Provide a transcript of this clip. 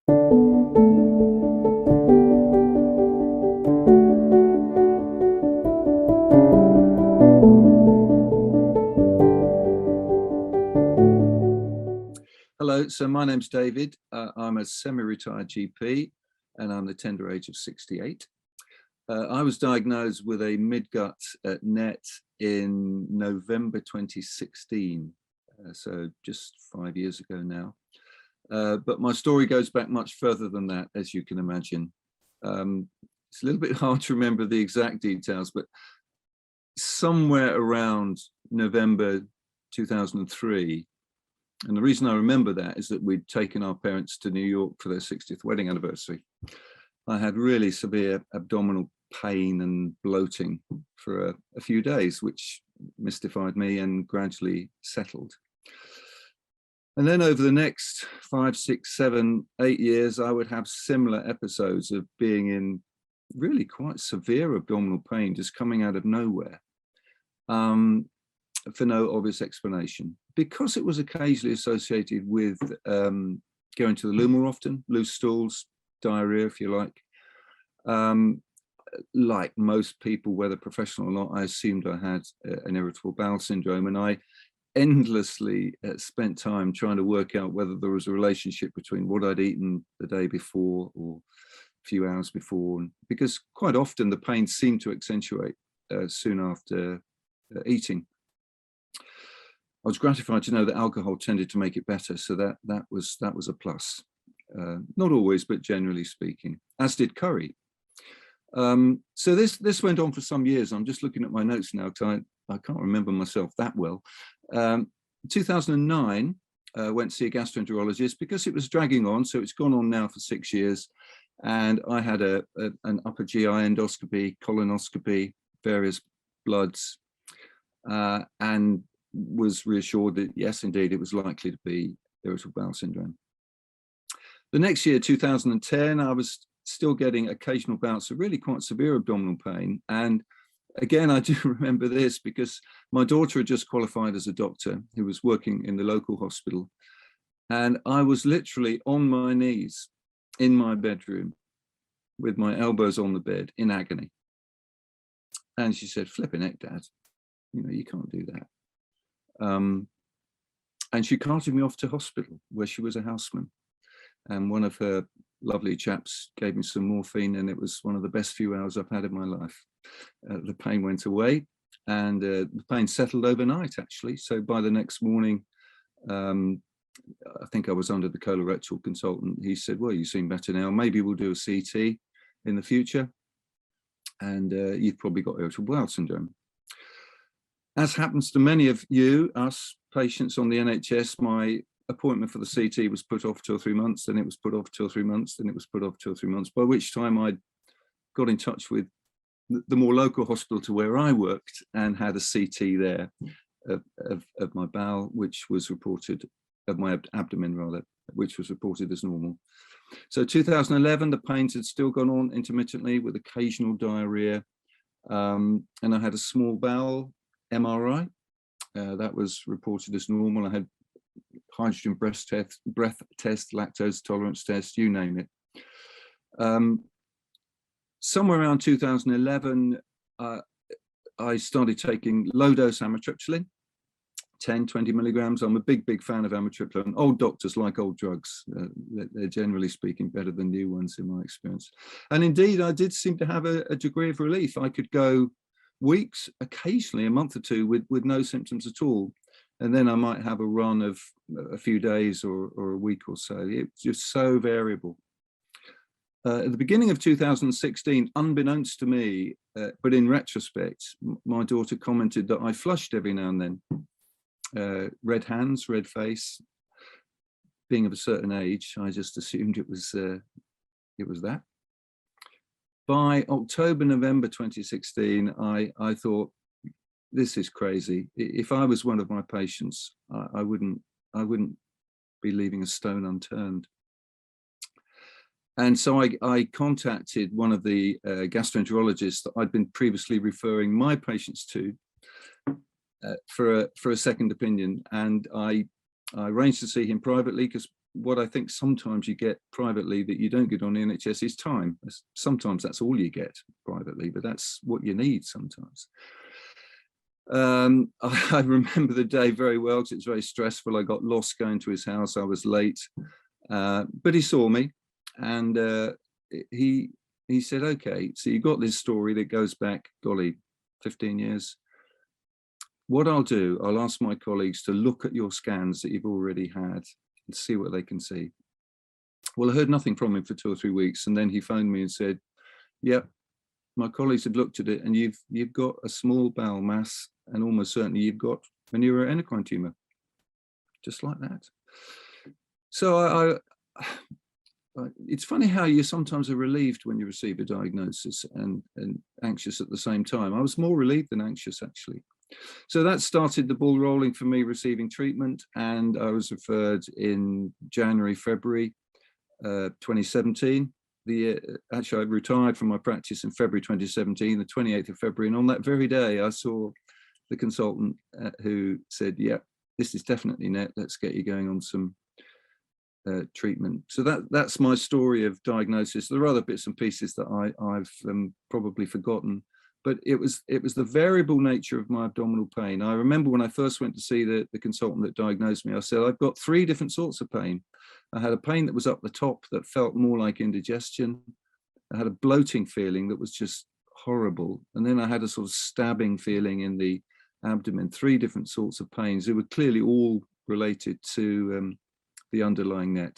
Hello, so my name's David. I'm a semi-retired GP and I'm the tender age of 68. I was diagnosed with a midgut NET in November 2016, so just 5 years ago now. But my story goes back much further than that, as you can imagine. It's a little bit hard to remember the exact details, but somewhere around November 2003, and the reason I remember that is that we'd taken our parents to New York for their 60th wedding anniversary. I had really severe abdominal pain and bloating for a few days, which mystified me and gradually settled. And then over the next 5, 6, 7, 8 years, I would have similar episodes of being in really quite severe abdominal pain, just coming out of nowhere. For no obvious explanation, because it was occasionally associated with going to the loo more often, loose stools, diarrhea, if you like. Like most people, whether professional or not, I assumed I had an irritable bowel syndrome, and I endlessly spent time trying to work out whether there was a relationship between what I'd eaten the day before or a few hours before, because quite often the pain seemed to accentuate soon after eating. I was gratified to know that alcohol tended to make it better, so that was a plus. Not always, but generally speaking, as did curry. So this went on for some years. I'm just looking at my notes now because I can't remember myself that well. 2009, went to see a gastroenterologist because it was dragging on. So it's gone on now for 6 years, and I had an upper GI endoscopy, colonoscopy, various bloods, and was reassured that yes, indeed, it was likely to be irritable bowel syndrome. The next year, 2010, I was still getting occasional bouts of really quite severe abdominal pain. And again, I do remember this because my daughter had just qualified as a doctor who was working in the local hospital. And I was literally on my knees in my bedroom with my elbows on the bed in agony. And she said, "Flipping heck, Dad, you can't do that." And she carted me off to hospital where she was a houseman. And one of her lovely chaps gave me some morphine, and it was one of the best few hours I've had in my life. The pain went away, and the pain settled overnight, actually. So by the next morning, I think I was under the colorectal consultant. He said, "Well, you seem better now. Maybe we'll do a CT in the future. And you've probably got irritable bowel syndrome." As happens to many of us patients on the NHS, my appointment for the CT was put off 2 or 3 months, then it was put off 2 or 3 months, then it was put off 2 or 3 months, by which time I got in touch with the more local hospital to where I worked and had a CT there of my bowel, which was reported, of my abdomen rather, which was reported as normal. So 2011, the pains had still gone on intermittently with occasional diarrhea, and I had a small bowel MRI that was reported as normal. I had hydrogen breath test, lactose tolerance test, you name it. Somewhere around 2011, I started taking low-dose amitriptyline, 10, 20 milligrams. I'm a big fan of amitriptyline. Old doctors like old drugs. They're generally speaking better than new ones in my experience. And indeed, I did seem to have a degree of relief. I could go weeks, occasionally a month or two with no symptoms at all. And then I might have a run of a few days or a week or so. It's just so variable. At the beginning of 2016, unbeknownst to me, but in retrospect, my daughter commented that I flushed every now and then. Red hands, red face. Being of a certain age, I just assumed it was that. By October, November 2016, I thought, this is crazy. If I was one of my patients, I wouldn't be leaving a stone unturned. And so I contacted one of the gastroenterologists that I'd been previously referring my patients to for a second opinion. And I arranged to see him privately because what I think sometimes you get privately that you don't get on the NHS is time. Sometimes that's all you get privately, but that's what you need sometimes. I remember the day very well because it was very stressful. I got lost going to his house. I was late, but he saw me, and he said, "Okay, so you got this story that goes back, golly, 15 years. What I'll do, I'll ask my colleagues to look at your scans that you've already had and see what they can see." Well, I heard nothing from him for 2 or 3 weeks, and then he phoned me and said, "Yeah, my colleagues have looked at it, and you've got a small bowel mass, and almost certainly you've got a neuroendocrine tumor," just like that. So it's funny how you sometimes are relieved when you receive a diagnosis and anxious at the same time. I was more relieved than anxious, actually. So that started the ball rolling for me receiving treatment, and I was referred in January, February 2017. Actually, I retired from my practice in February 2017, the 28th of February, and on that very day, I saw the consultant who said, "Yeah, this is definitely NET. Let's get you going on some treatment." So that's my story of diagnosis. There are other bits and pieces that I've probably forgotten, but it was the variable nature of my abdominal pain. I remember when I first went to see the consultant that diagnosed me, I said, "I've got 3 different sorts of pain. I had a pain that was up the top that felt more like indigestion. I had a bloating feeling that was just horrible. And then I had a sort of stabbing feeling in the abdomen." 3 different sorts of pains. They were clearly all related to the underlying NET.